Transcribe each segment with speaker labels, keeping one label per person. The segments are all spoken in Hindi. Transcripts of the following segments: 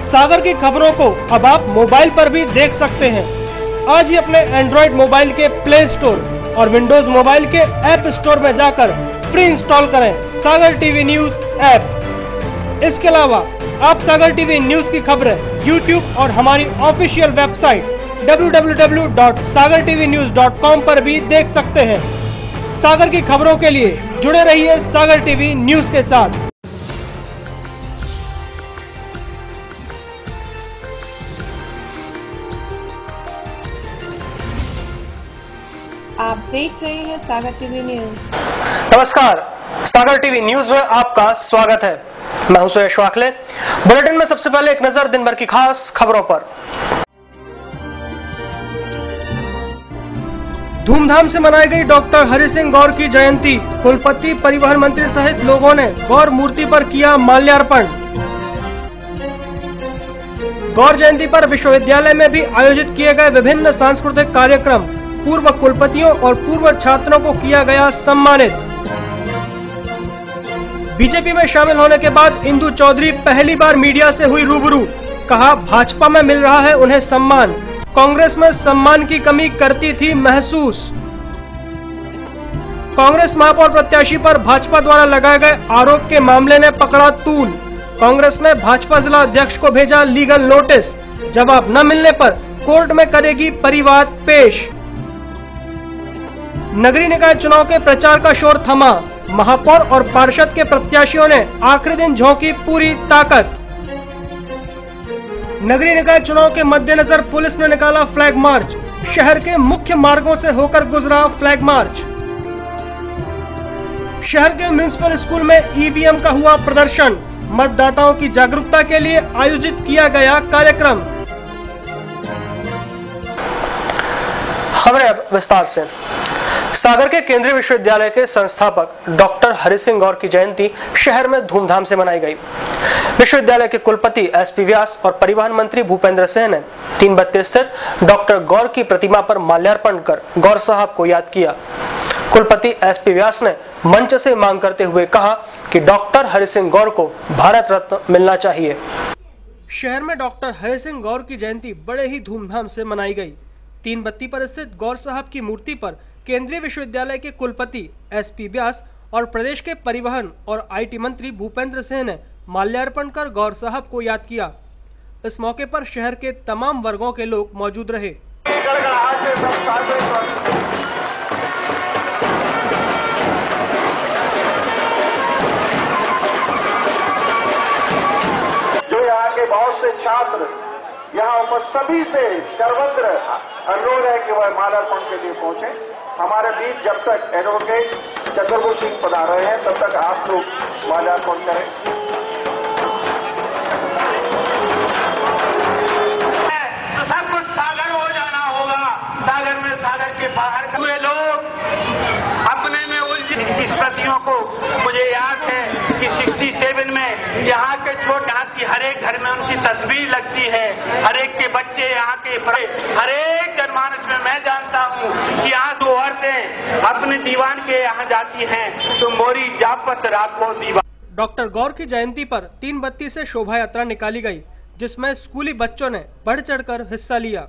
Speaker 1: सागर की खबरों को अब आप मोबाइल पर भी देख सकते हैं। आज ही अपने एंड्रॉइड मोबाइल के प्ले स्टोर और विंडोज मोबाइल के ऐप स्टोर में जाकर फ्री इंस्टॉल करें सागर टीवी न्यूज ऐप। इसके अलावा आप सागर टीवी न्यूज की खबरें YouTube और हमारी ऑफिशियल वेबसाइट www.sagartvnews.com पर भी देख सकते हैं। सागर की खबरों के लिए जुड़े रहिए सागर टीवी न्यूज के साथ।
Speaker 2: आप देख रहे हैं सागर टीवी न्यूज।
Speaker 1: नमस्कार, सागर टीवी न्यूज में आपका स्वागत है। मैं हूं सुयश वाखले। बुलेटिन में सबसे पहले एक नजर दिन भर की खास खबरों पर। धूमधाम से मनाई गई डॉक्टर हरि सिंह गौर की जयंती। कुलपति, परिवहन मंत्री सहित लोगों ने गौर मूर्ति पर किया माल्यार्पण। गौर जयंती पर विश्वविद्यालय में भी आयोजित किए गए विभिन्न सांस्कृतिक कार्यक्रम। पूर्व कुलपतियों और पूर्व छात्रों को किया गया सम्मानित। बीजेपी में शामिल होने के बाद इंदु चौधरी पहली बार मीडिया से हुई रूबरू। कहा, भाजपा में मिल रहा है उन्हें सम्मान, कांग्रेस में सम्मान की कमी करती थी महसूस। कांग्रेस महापौर प्रत्याशी पर भाजपा द्वारा लगाए गए आरोप के मामले ने पकड़ा तूल। कांग्रेस ने भाजपा जिला अध्यक्ष को भेजा लीगल नोटिस। जवाब न मिलने पर कोर्ट में करेगी परिवाद पेश। नगरीय निकाय चुनाव के प्रचार का शोर थमा। महापौर और पार्षद के प्रत्याशियों ने आखिरी दिन झोंकी पूरी ताकत। नगरीय निकाय चुनाव के मद्देनजर पुलिस ने निकाला फ्लैग मार्च। शहर के मुख्य मार्गों से होकर गुजरा फ्लैग मार्च। शहर के म्युनिसिपल स्कूल में ईवीएम का हुआ प्रदर्शन। मतदाताओं की जागरूकता के लिए आयोजित किया गया कार्यक्रम। खबरें अब विस्तार से। सागर के केंद्रीय विश्वविद्यालय के संस्थापक डॉक्टर हरि सिंह गौर की जयंती शहर में धूमधाम से मनाई गई। विश्वविद्यालय के कुलपति SP व्यास और परिवहन मंत्री भूपेंद्र सिंह ने 3 बत्ती स्थित डॉक्टर गौर की प्रतिमा पर माल्यार्पण कर गौर साहब को याद किया। कुलपति SP व्यास ने मंच से मांग करते हुए कहा कि डॉक्टर हरि सिंह गौर को भारत रत्न मिलना चाहिए। शहर में डॉक्टर हरि सिंह गौर की जयंती बड़े ही धूमधाम से मनाई गई। 3 बत्ती पर स्थित गौर साहब की मूर्ति पर केंद्रीय विश्वविद्यालय के कुलपति SP व्यास और प्रदेश के परिवहन और IT मंत्री भूपेंद्र सिंह ने माल्यार्पण कर गौर साहब को याद किया। इस मौके पर शहर के तमाम वर्गों के लोग मौजूद रहे।
Speaker 3: जो यहाँ के बहुत से छात्र यहाँ सभी से सर्वत्र अनुरोध है कि वह माल्यार्पण के लिए पहुंचे। हमारे बीच जब तक एडवोकेट चंद्रभूषण सिंह पधार रहे हैं तब तक आप लोग माल्यार्पण करें।
Speaker 4: तो सब कुछ सागर हो जाना होगा। सागर में, सागर के बाहर हुए लोग अपने में उलझे इस प्रतियों को। मुझे याद है कि 67 में यहाँ के छोटे हाथ की हर एक घर में उनकी तस्वीर लगती है। हर एक के बच्चे, यहाँ के बड़े, हर एक जनमानस में मैं जानता हूँ कि यहाँ दो औरतें अपने दीवान के यहाँ जाती हैं तो मोरी जापत रात को दीवान।
Speaker 1: डॉक्टर गौर की जयंती पर 3 बत्ती से शोभा यात्रा निकाली गई, जिसमें स्कूली बच्चों ने बढ़ चढ़कर हिस्सा लिया।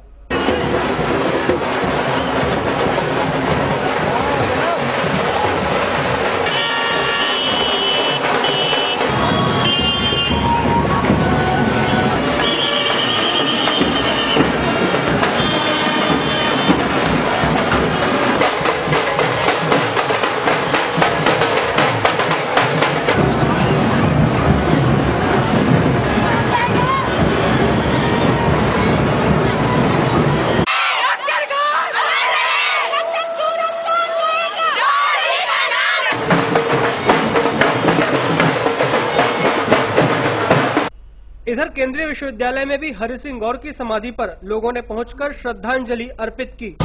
Speaker 1: इधर केंद्रीय विश्वविद्यालय में भी हरि सिंह गौर की समाधि पर लोगों ने पहुंचकर श्रद्धांजलि अर्पित की।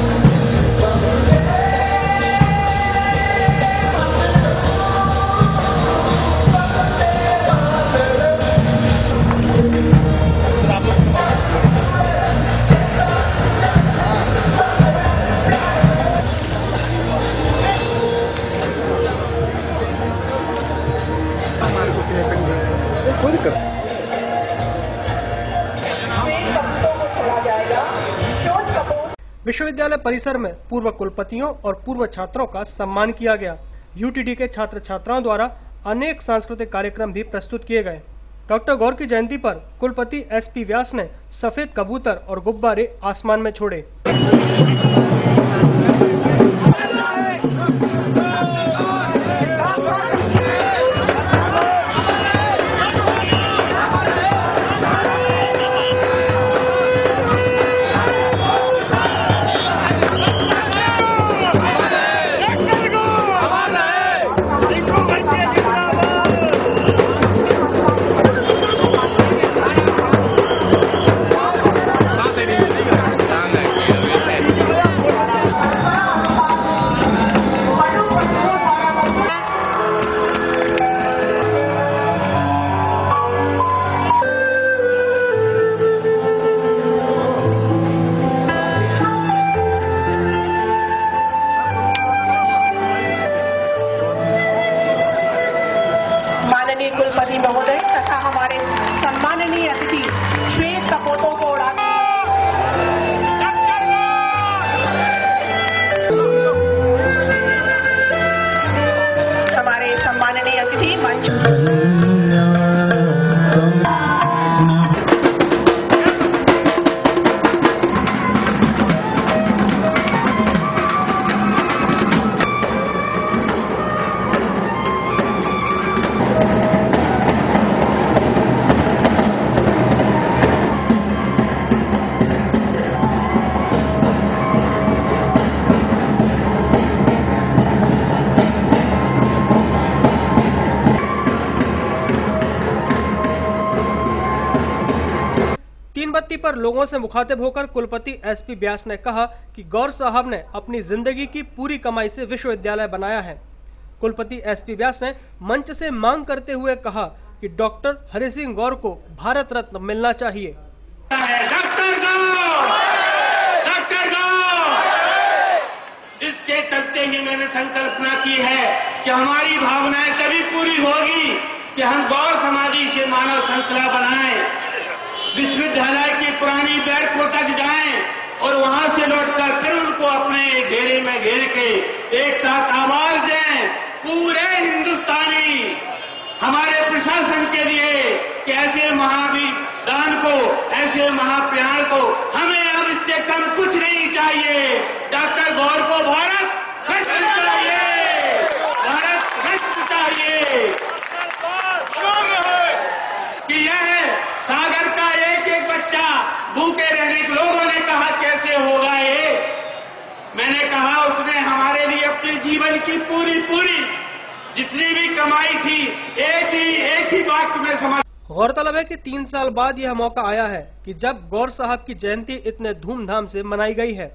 Speaker 1: विश्वविद्यालय परिसर में पूर्व कुलपतियों और पूर्व छात्रों का सम्मान किया गया। यूटीडी के छात्र छात्राओं द्वारा अनेक सांस्कृतिक कार्यक्रम भी प्रस्तुत किए गए। डॉक्टर गौर की जयंती पर कुलपति एसपी व्यास ने सफेद कबूतर और गुब्बारे आसमान में छोड़े।
Speaker 2: माननीय कुलपति महोदय तथा हमारे सम्माननीय अतिथि श्वेत कपोतों को उड़ाकर हमारे सम्माननीय अतिथि मंच
Speaker 1: तीन बत्ती पर लोगों से मुखातिब होकर कुलपति एसपी व्यास ने कहा कि गौर साहब ने अपनी जिंदगी की पूरी कमाई से विश्वविद्यालय बनाया है। कुलपति एसपी व्यास ने मंच से मांग करते हुए कहा कि डॉक्टर हरि सिंह गौर को भारत रत्न मिलना चाहिए।
Speaker 4: डॉक्टर गौर, इसके चलते ही मैंने संकल्पना की है कि हमारी भावनाएं कभी पूरी होगी कि हम गौर समाधि से मानव श्रृंखला बनाएं, विश्वविद्यालय की पुरानी बैरकों तक जाएं और वहां से लौटकर फिर उनको अपने घेरे में घेर के एक साथ आवाज दें पूरे हिंदुस्तानी हमारे प्रशासन के लिए कि ऐसे महावीर दान को, ऐसे महाप्रयाण को हमें अब इससे कम कुछ नहीं चाहिए। डॉक्टर गौर को भारत रत्न चाहिए, भारत रत्न चाहिए। कि यह सागर का एक एक बच्चा भूखे रहने के लोगों ने कहा कैसे होगा ये, मैंने कहा उसने हमारे लिए अपने जीवन की पूरी जितनी भी कमाई थी एक ही वाक्य में समझ।
Speaker 1: गौरतलब है कि 3 साल बाद यह मौका आया है कि जब गौर साहब की जयंती इतने धूमधाम से मनाई गई है,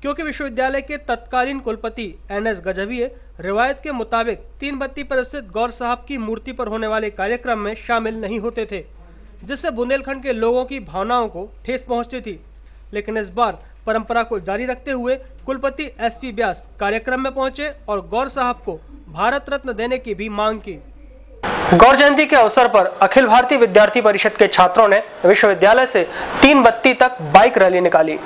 Speaker 1: क्योंकि विश्वविद्यालय के तत्कालीन कुलपति NS गजभिये रिवायत के मुताबिक तीन बत्ती पर स्थित गौर साहब की मूर्ति पर होने वाले कार्यक्रम में शामिल नहीं होते थे, जिससे बुंदेलखंड के लोगों की भावनाओं को ठेस पहुंचती थी। लेकिन इस बार परंपरा को जारी रखते हुए कुलपति एसपी व्यास कार्यक्रम में पहुंचे और गौर साहब को भारत रत्न देने की भी मांग की। गौर जयंती के अवसर पर अखिल भारतीय विद्यार्थी परिषद के छात्रों ने विश्वविद्यालय से तीन बत्ती तक बाइक रैली निकाली।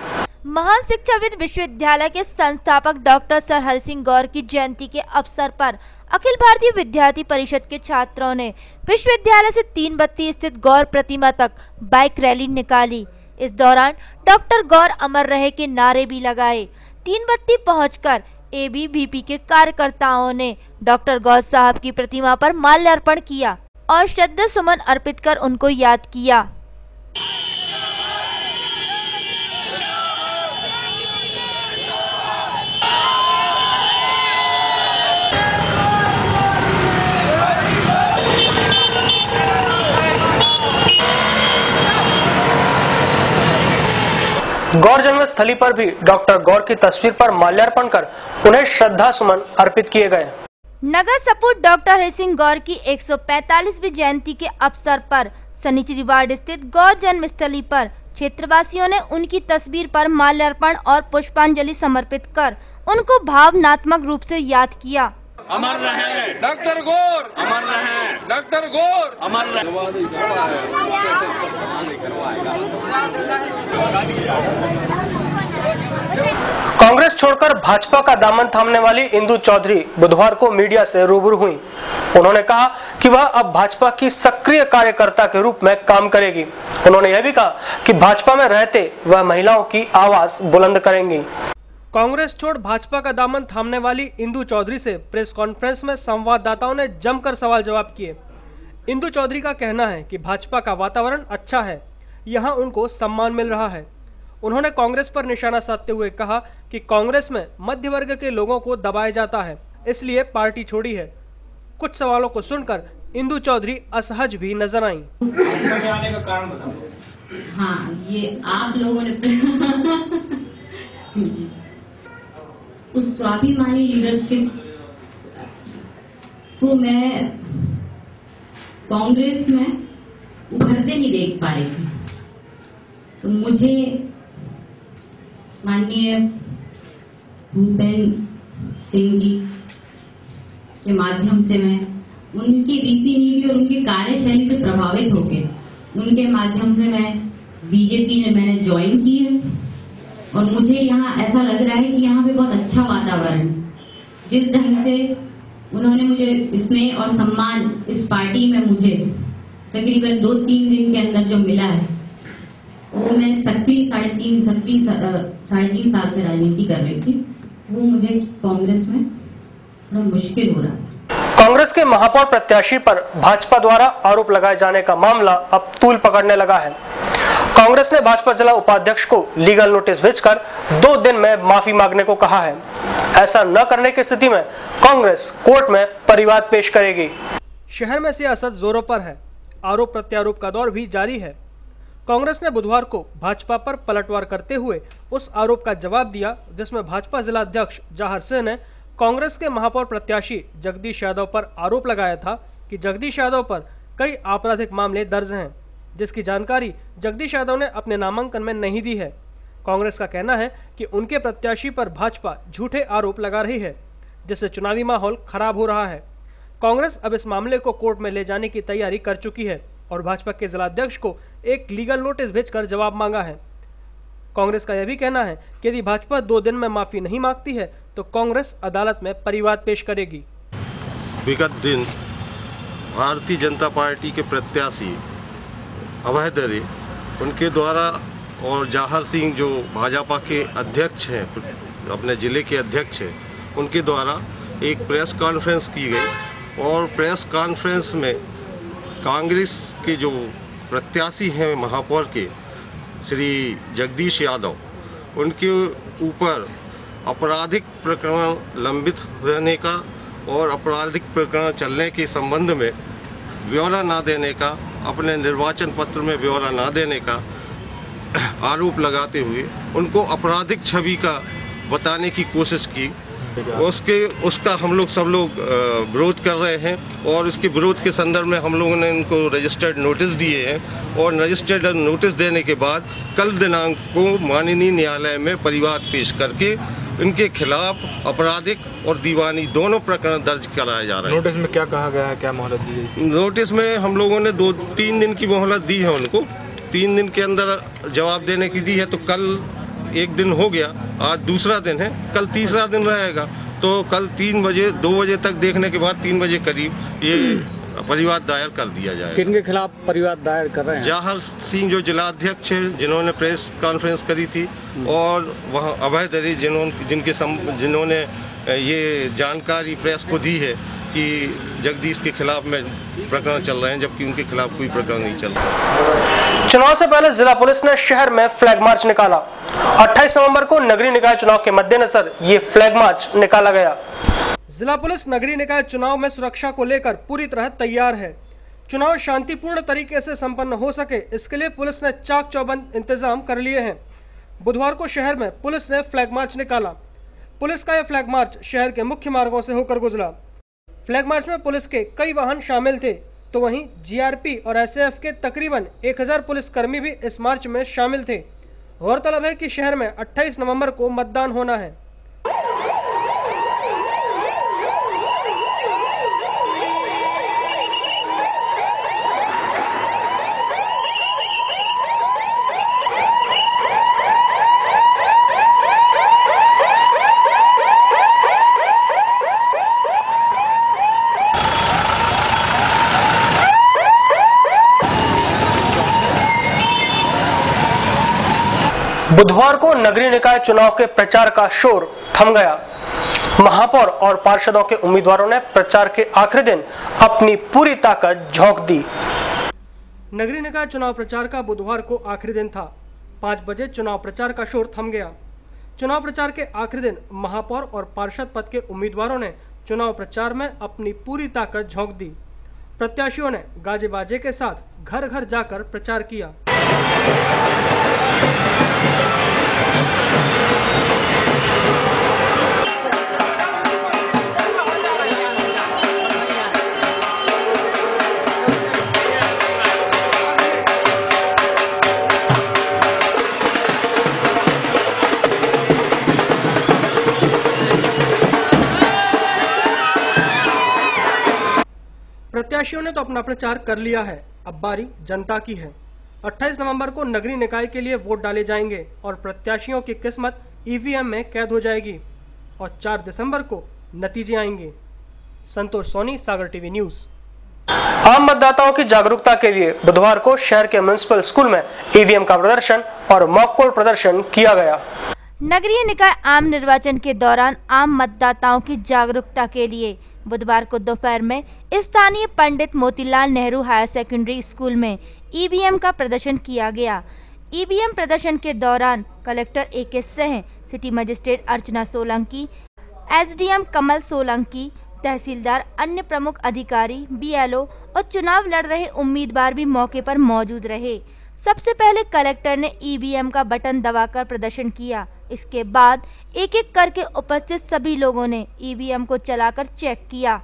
Speaker 5: महान शिक्षाविद विश्वविद्यालय के संस्थापक डॉक्टर सर हरि सिंह गौर की जयंती के अवसर पर अखिल भारतीय विद्यार्थी परिषद के छात्रों ने विश्वविद्यालय से तीन बत्ती स्थित गौर प्रतिमा तक बाइक रैली निकाली। इस दौरान डॉक्टर गौर अमर रहे के नारे भी लगाए। तीन बत्ती पहुंचकर एबीवीपी के कार्यकर्ताओं ने डॉक्टर गौर साहब की प्रतिमा पर माल्यार्पण किया और श्रद्धा सुमन अर्पित कर उनको याद किया।
Speaker 1: गौर जन्म स्थली पर भी डॉक्टर गौर की तस्वीर पर माल्यार्पण कर उन्हें श्रद्धा सुमन अर्पित किए गए।
Speaker 5: नगर सपूत डॉक्टर हरि सिंह गौर की 145वीं जयंती के अवसर पर सनिचरी वार्ड स्थित गौर जन्म स्थली पर क्षेत्रवासियों ने उनकी तस्वीर पर माल्यार्पण और पुष्पांजलि समर्पित कर उनको भावनात्मक रूप से याद किया।
Speaker 6: अमर रहे डॉक्टर गौर, अमर रहे डॉक्टर गौर, अमर रहे।
Speaker 1: कांग्रेस छोड़कर भाजपा का दामन थामने वाली इंदु चौधरी बुधवार को मीडिया से रूबरू हुई। उन्होंने कहा कि वह अब भाजपा की सक्रिय कार्यकर्ता के रूप में काम करेगी। उन्होंने यह भी कहा कि भाजपा में रहते वह महिलाओं की आवाज बुलंद करेंगी। कांग्रेस छोड़ भाजपा का दामन थामने वाली इंदु चौधरी से प्रेस कॉन्फ्रेंस में संवाददाताओं ने जमकर सवाल जवाब किए। इंदु चौधरी का कहना है कि भाजपा का वातावरण अच्छा है, यहां उनको सम्मान मिल रहा है। उन्होंने कांग्रेस पर निशाना साधते हुए कहा कि कांग्रेस में मध्य वर्ग के लोगों को दबाया जाता है, इसलिए पार्टी छोड़ी है। कुछ सवालों को सुनकर इंदु चौधरी असहज भी नजर आईं।
Speaker 7: आने का कारण बताओ।
Speaker 8: हाँ, ये आप लोगों ने उस स्वाभिमानी लीडरशिप को मैं कांग्रेस में उभरते नहीं देख पा रही थी, तो मुझे माननीय भूपेंद्र सिंह जी के माध्यम से मैं उनकी रीति नीति और उनकी कार्यशैली से प्रभावित होकर उनके माध्यम से मैं बीजेपी में मैंने ज्वाइन की है। और मुझे यहाँ ऐसा लग रहा है कि यहाँ पे बहुत अच्छा वातावरण, जिस ढंग से उन्होंने मुझे स्नेह और सम्मान इस पार्टी में मुझे तकरीबन 2-3 दिन के अंदर जो मिला है, वो मैं साढ़े तीन साल से राजनीति कर रही थी, वो मुझे कांग्रेस में थोड़ा मुश्किल हो रहा है।
Speaker 1: कांग्रेस के महापौर प्रत्याशी पर भाजपा द्वारा आरोप लगाए जाने का मामला अब तूल पकड़ने लगा है। कांग्रेस ने भाजपा जिला उपाध्यक्ष को लीगल नोटिस भेजकर 2 दिन में माफी मांगने को कहा है। ऐसा न करने की स्थिति में कांग्रेस कोर्ट में परिवाद पेश करेगी। शहर में सियासत जोरों पर है, आरोप प्रत्यारोप का दौर भी जारी है। कांग्रेस ने बुधवार को भाजपा पर पलटवार करते हुए उस आरोप का जवाब दिया जिसमें भाजपा जिला अध्यक्ष जाहिर सिंह ने कांग्रेस के महापौर प्रत्याशी जगदीश यादव पर आरोप लगाया था कि जगदीश यादव पर कई आपराधिक मामले दर्ज हैं, जिसकी जानकारी जगदीश यादव ने अपने नामांकन में नहीं दी है। कांग्रेस का कहना है कि उनके प्रत्याशी पर भाजपा झूठे आरोप लगा रही है, जिससे चुनावी माहौल खराब हो रहा है। कांग्रेस अब इस मामले को कोर्ट में ले जाने की तैयारी कर चुकी है और भाजपा के जिलाध्यक्ष को एक लीगल नोटिस भेजकर जवाब मांगा है। कांग्रेस का यह भी कहना है कि यदि भाजपा 2 दिन में माफी नहीं मांगती है तो कांग्रेस अदालत में परिवाद पेश करेगी।
Speaker 9: विगत दिन भारतीय जनता पार्टी के प्रत्याशी अभय दरे उनके द्वारा और जाहिर सिंह जो भाजपा के अध्यक्ष हैं, अपने ज़िले के अध्यक्ष हैं, उनके द्वारा एक प्रेस कॉन्फ्रेंस की गई और प्रेस कॉन्फ्रेंस में कांग्रेस के जो प्रत्याशी हैं महापौर के श्री जगदीश यादव, उनके ऊपर आपराधिक प्रकरण लंबित रहने का और आपराधिक प्रकरण चलने के संबंध में ब्यौरा न देने का, अपने निर्वाचन पत्र में ब्यौरा न देने का आरोप लगाते हुए उनको आपराधिक छवि का बताने की कोशिश की। उसका हम लोग सब लोग विरोध कर रहे हैं और उसके विरोध के संदर्भ में हम लोगों ने उनको रजिस्टर्ड नोटिस दिए हैं और रजिस्टर्ड नोटिस देने के बाद कल दिनांक को माननीय न्यायालय में परिवाद पेश करके इनके खिलाफ आपराधिक और दीवानी दोनों प्रकरण दर्ज कराए जा रहे हैं।
Speaker 7: नोटिस में क्या कहा गया है, क्या मोहलत दी गई?
Speaker 9: नोटिस में हम लोगों ने 2-3 दिन की मोहलत दी है उनको, 3 दिन के अंदर जवाब देने की दी है। तो कल 1 दिन हो गया, आज दूसरा दिन है, कल तीसरा दिन रहेगा। तो कल 3 बजे 2 बजे तक देखने के बाद 3 बजे करीब ये परिवाद दायर कर दिया जाएगा।
Speaker 7: किनके खिलाफ परिवाद दायर कर रहे हैं?
Speaker 9: जाहिर सिंह जो जिला अध्यक्ष है जिन्होंने प्रेस कॉन्फ्रेंस करी थी, और वहाँ अभय दरे जिन्होंने ये जानकारी प्रेस को दी है कि जगदीश के खिलाफ में प्रकरण चल रहे हैं, जबकि उनके खिलाफ कोई प्रकरण नहीं चल रहा।
Speaker 1: चुनाव से पहले जिला पुलिस ने शहर में फ्लैग मार्च निकाला। 28 नवंबर को नगरीय निकाय चुनाव के मद्देनजर ये फ्लैग मार्च निकाला गया। जिला पुलिस नगरीय निकाय चुनाव में सुरक्षा को लेकर पूरी तरह तैयार है। चुनाव शांतिपूर्ण तरीके से संपन्न हो सके, इसके लिए पुलिस ने चाक चौबंद इंतजाम कर लिए हैं। बुधवार को शहर में पुलिस ने फ्लैग मार्च निकाला। पुलिस का यह फ्लैग मार्च शहर के मुख्य मार्गों से होकर गुजरा। फ्लैग मार्च में पुलिस के कई वाहन शामिल थे, तो वहीं जीआरपी और एसएएफ के तकरीबन 1000 पुलिसकर्मी भी इस मार्च में शामिल थे। गौरतलब है कि शहर में 28 नवंबर को मतदान होना है। बुधवार को नगरीय निकाय चुनाव के प्रचार का शोर थम गया। महापौर और पार्षदों के उम्मीदवारों ने प्रचार के आखिरी दिन अपनी पूरी ताकत झोंक दी। नगरीय निकाय चुनाव प्रचार का बुधवार को आखिरी दिन था। 5 बजे चुनाव प्रचार का शोर थम गया। चुनाव प्रचार के आखिरी दिन महापौर और पार्षद पद के उम्मीदवारों ने चुनाव प्रचार में अपनी पूरी ताकत झोंक दी। प्रत्याशियों ने गाजे बाजे के साथ घर घर जाकर प्रचार किया। प्रत्याशियों ने तो अपना प्रचार कर लिया है, अब बारी जनता की है। 28 नवंबर को नगरीय निकाय के लिए वोट डाले जाएंगे और प्रत्याशियों की किस्मत ईवीएम में कैद हो जाएगी और 4 दिसंबर को नतीजे आएंगे। संतोष सोनी, सागर टीवी न्यूज। आम मतदाताओं की जागरूकता के लिए बुधवार को शहर के म्युनिसिपल स्कूल में ईवीएम का प्रदर्शन और मॉक पोल प्रदर्शन किया गया।
Speaker 5: नगरीय निकाय आम निर्वाचन के दौरान आम मतदाताओं की जागरूकता के लिए बुधवार को दोपहर में स्थानीय Pandit Motilal Nehru higher secondary school में ईवीएम का प्रदर्शन किया गया। ईवीएम प्रदर्शन के दौरान collector AK Singh, city magistrate Archana Solanki, SDM Kamal Solanki, तहसीलदार, अन्य प्रमुख अधिकारी, BLO और चुनाव लड़ रहे उम्मीदवार भी मौके पर मौजूद रहे। सबसे पहले कलेक्टर ने ईवीएम का बटन दबाकर प्रदर्शन किया। इसके बाद एक एक करके उपस्थित सभी लोगों ने ईवीएम को चलाकर चेक किया।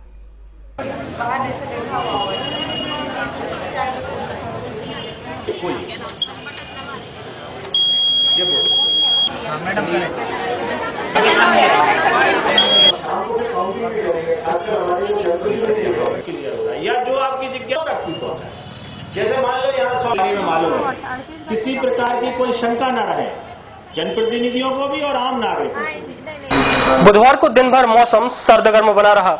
Speaker 10: या जो आपकी जिज्ञासा रखती तो जैसे मान लो यहाँ 100 में मालूम है, किसी प्रकार की कोई शंका न रहे जनप्रतिनिधियों को भी और आम नागरिकों को।
Speaker 1: बुधवार को दिन भर मौसम सर्द गर्म बना रहा,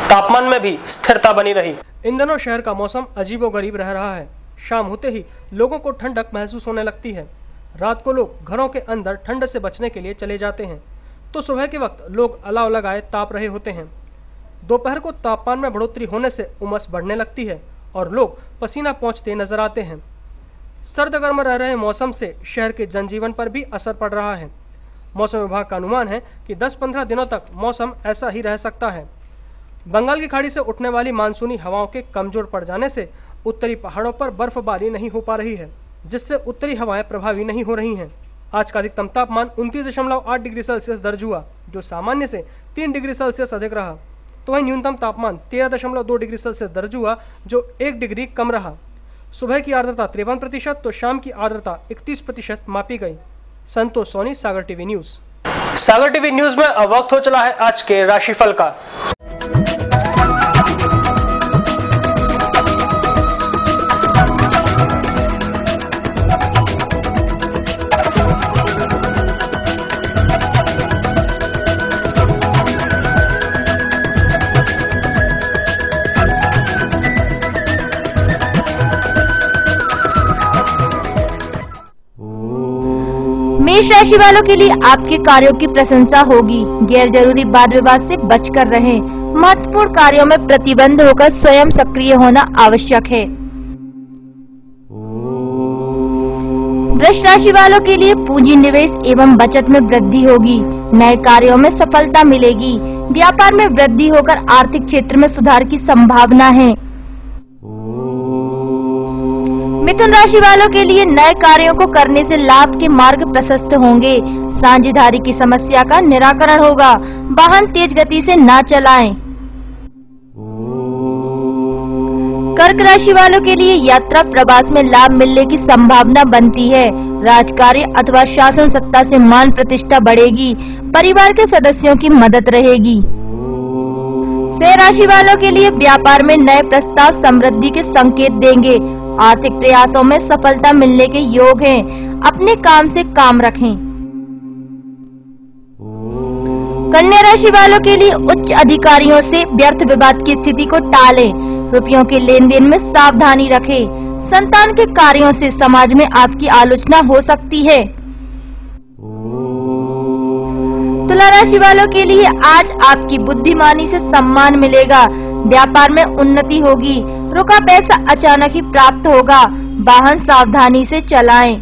Speaker 1: तापमान में भी स्थिरता बनी रही। इन दिनों शहर का मौसम अजीबोगरीब रह रहा है। शाम होते ही लोगों को ठंडक महसूस होने लगती है। रात को लोग घरों के अंदर ठंड से बचने के लिए चले जाते हैं, तो सुबह के वक्त लोग अलाव लगाए ताप रहे होते हैं। दोपहर को तापमान में बढ़ोतरी होने से उमस बढ़ने लगती है और लोग पसीना पोंछते नजर आते हैं। सर्द गर्म रह रहे मौसम से शहर के जनजीवन पर भी असर पड़ रहा है। मौसम विभाग का अनुमान है कि 10-15 दिनों तक मौसम ऐसा ही रह सकता है। बंगाल की खाड़ी से उठने वाली मानसूनी हवाओं के कमजोर पड़ जाने से उत्तरी पहाड़ों पर बर्फबारी नहीं हो पा रही है, जिससे उत्तरी हवाएं प्रभावी नहीं हो रही हैं। आज का अधिकतम तापमान 29.8 डिग्री सेल्सियस दर्ज हुआ, जो सामान्य से 3 डिग्री सेल्सियस अधिक रहा। तो वहीं न्यूनतम तापमान 13.2 डिग्री सेल्सियस दर्ज हुआ, जो 1 डिग्री कम रहा। सुबह की आर्द्रता 53%, तो शाम की आर्द्रता 31% मापी गई। संतोष सोनी, सागर टीवी न्यूज। सागर टीवी न्यूज में अब वक्त हो चला है आज के राशिफल का।
Speaker 5: मेष राशि वालों के लिए आपके कार्यों की प्रशंसा होगी। गैर जरूरी वाद विवाद से बचकर रहें। महत्वपूर्ण कार्यों में प्रतिबंध होकर स्वयं सक्रिय होना आवश्यक है। वृष राशि वालों के लिए पूंजी निवेश एवं बचत में वृद्धि होगी। नए कार्यों में सफलता मिलेगी। व्यापार में वृद्धि होकर आर्थिक क्षेत्र में सुधार की संभावना है। मिथुन राशि वालों के लिए नए कार्यों को करने से लाभ के मार्ग प्रशस्त होंगे। साझेदारी की समस्या का निराकरण होगा। वाहन तेज गति से न चलाएं। कर्क राशि वालों के लिए यात्रा प्रवास में लाभ मिलने की संभावना बनती है। राजकार्य अथवा शासन सत्ता से मान प्रतिष्ठा बढ़ेगी। परिवार के सदस्यों की मदद रहेगी। सिंह राशि वालों के लिए व्यापार में नए प्रस्ताव समृद्धि के संकेत देंगे। आर्थिक प्रयासों में सफलता मिलने के योग हैं। अपने काम से काम रखें। कन्या राशि वालों के लिए उच्च अधिकारियों से व्यर्थ विवाद की स्थिति को टालें। रुपयों के लेन देन में सावधानी रखें। संतान के कार्यों से समाज में आपकी आलोचना हो सकती है। तुला राशि वालों के लिए आज आपकी बुद्धिमानी से सम्मान मिलेगा। व्यापार में उन्नति होगी। रुका पैसा अचानक ही प्राप्त होगा। वाहन सावधानी से चलाएं।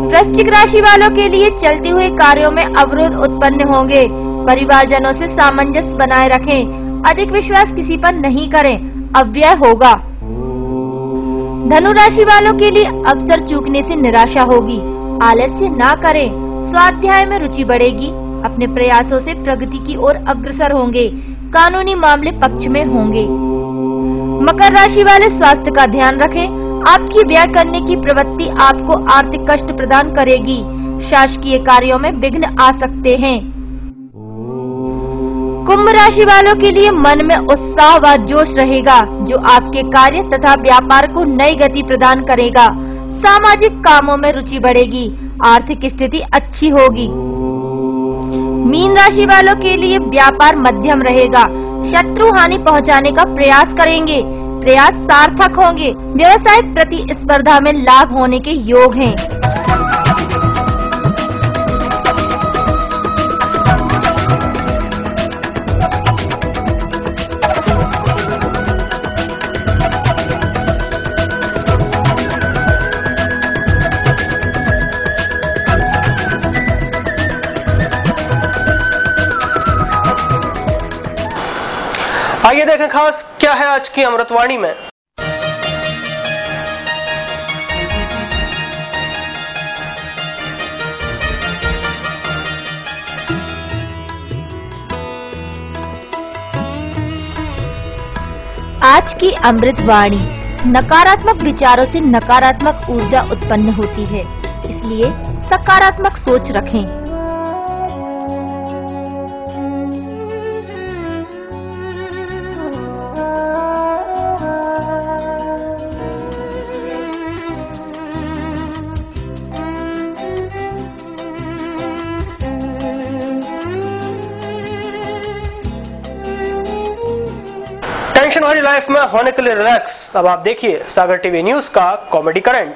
Speaker 5: वृश्चिक राशि वालों के लिए चलते हुए कार्यों में अवरोध उत्पन्न होंगे। परिवारजनों से सामंजस्य बनाए रखें। अधिक विश्वास किसी पर नहीं करें, अव्यय होगा। धनु राशि वालों के लिए अवसर चूकने से निराशा होगी। आलस्य ना करें। स्वाध्याय में रुचि बढ़ेगी। अपने प्रयासों से प्रगति की ओर अग्रसर होंगे। कानूनी मामले पक्ष में होंगे। मकर राशि वाले स्वास्थ्य का ध्यान रखें। आपकी व्यय करने की प्रवृत्ति आपको आर्थिक कष्ट प्रदान करेगी। शासकीय कार्यों में विघ्न आ सकते हैं। कुंभ राशि वालों के लिए मन में उत्साह व जोश रहेगा, जो आपके कार्य तथा व्यापार को नई गति प्रदान करेगा। सामाजिक कामों में रुचि बढ़ेगी। आर्थिक स्थिति अच्छी होगी। मीन राशि वालों के लिए व्यापार मध्यम रहेगा। शत्रु हानि पहुंचाने का प्रयास करेंगे। प्रयास सार्थक होंगे। व्यवसायिक प्रतिस्पर्धा में लाभ होने के योग हैं।
Speaker 1: आइए देखें खास क्या है आज की अमृतवाणी में।
Speaker 5: आज की अमृतवाणी। नकारात्मक विचारों से नकारात्मक ऊर्जा उत्पन्न होती है, इसलिए सकारात्मक सोच रखें।
Speaker 1: टेंशन भरी लाइफ में होने के लिए रिलैक्स। अब आप देखिए सागर टीवी न्यूज का कॉमेडी करंट।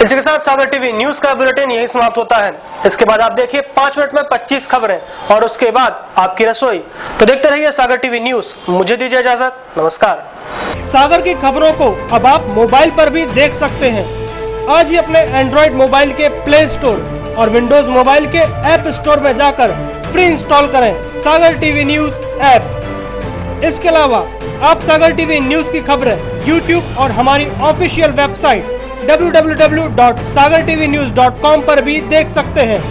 Speaker 1: इसी के साथ सागर टीवी न्यूज का बुलेटिन यही समाप्त होता है। इसके बाद आप देखिए 5 मिनट में 25 खबरें और उसके बाद आपकी रसोई। तो देखते रहिए सागर टीवी न्यूज। मुझे दीजिए इजाजत। नमस्कार। सागर की खबरों को अब आप मोबाइल पर भी देख सकते हैं। आज ही अपने एंड्रॉइड मोबाइल के प्ले स्टोर और विंडोज मोबाइल के ऐप स्टोर में जाकर फ्री इंस्टॉल करें सागर टीवी न्यूज ऐप। इसके अलावा आप सागर टीवी न्यूज की खबरें यूट्यूब और हमारी ऑफिशियल वेबसाइट www.sagartvnews.com पर भी देख सकते हैं।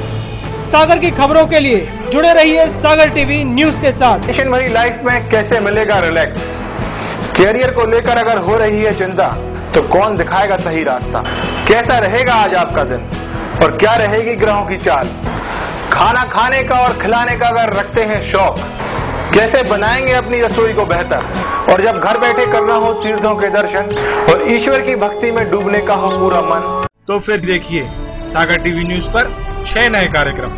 Speaker 1: सागर की खबरों के लिए जुड़े रहिए सागर टीवी न्यूज के साथ।
Speaker 11: टेंशन भरी लाइफ में कैसे मिलेगा रिलैक्स? कैरियर को लेकर अगर हो रही है चिंता, तो कौन दिखाएगा सही रास्ता? कैसा रहेगा आज आपका दिन और क्या रहेगी ग्रहों की चाल? खाना खाने का और खिलाने का अगर रखते हैं शौक, कैसे बनाएंगे अपनी रसोई को बेहतर? और जब घर बैठे करना हो तीर्थों के दर्शन और ईश्वर की भक्ति में डूबने का हो पूरा मन,
Speaker 12: तो फिर देखिए सागर टीवी न्यूज पर 6 नए कार्यक्रम।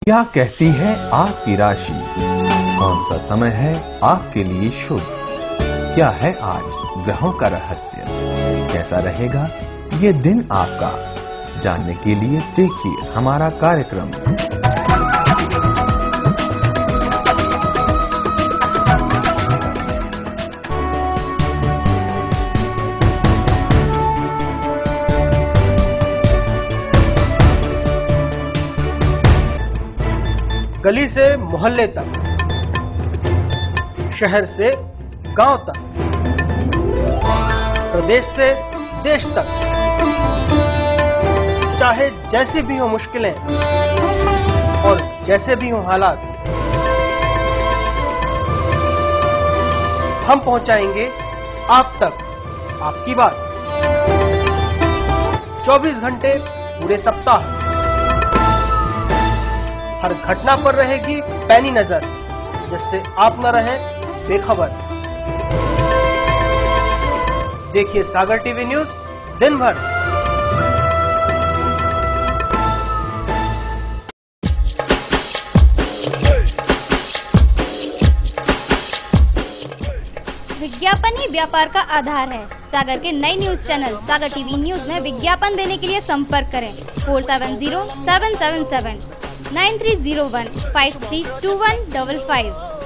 Speaker 13: क्या कहती है आपकी राशि? कौन सा समय है आपके लिए शुभ? क्या है आज ग्रहों का रहस्य? कैसा रहेगा ये दिन आपका? जानने के लिए देखिए हमारा कार्यक्रम।
Speaker 1: गली से मोहल्ले तक, शहर से गांव तक, प्रदेश से देश तक, चाहे जैसी भी हो मुश्किलें और जैसे भी हो हालात, हम पहुंचाएंगे आप तक आपकी बात। 24 घंटे पूरे सप्ताह, हर घटना पर रहेगी पैनी नजर, जिससे आप न रहें बेखबर। देखिए सागर टीवी न्यूज दिन भर।
Speaker 14: विज्ञापन ही व्यापार का आधार है। सागर के नए न्यूज चैनल सागर टीवी न्यूज में विज्ञापन देने के लिए संपर्क करें 470777 9301 532155।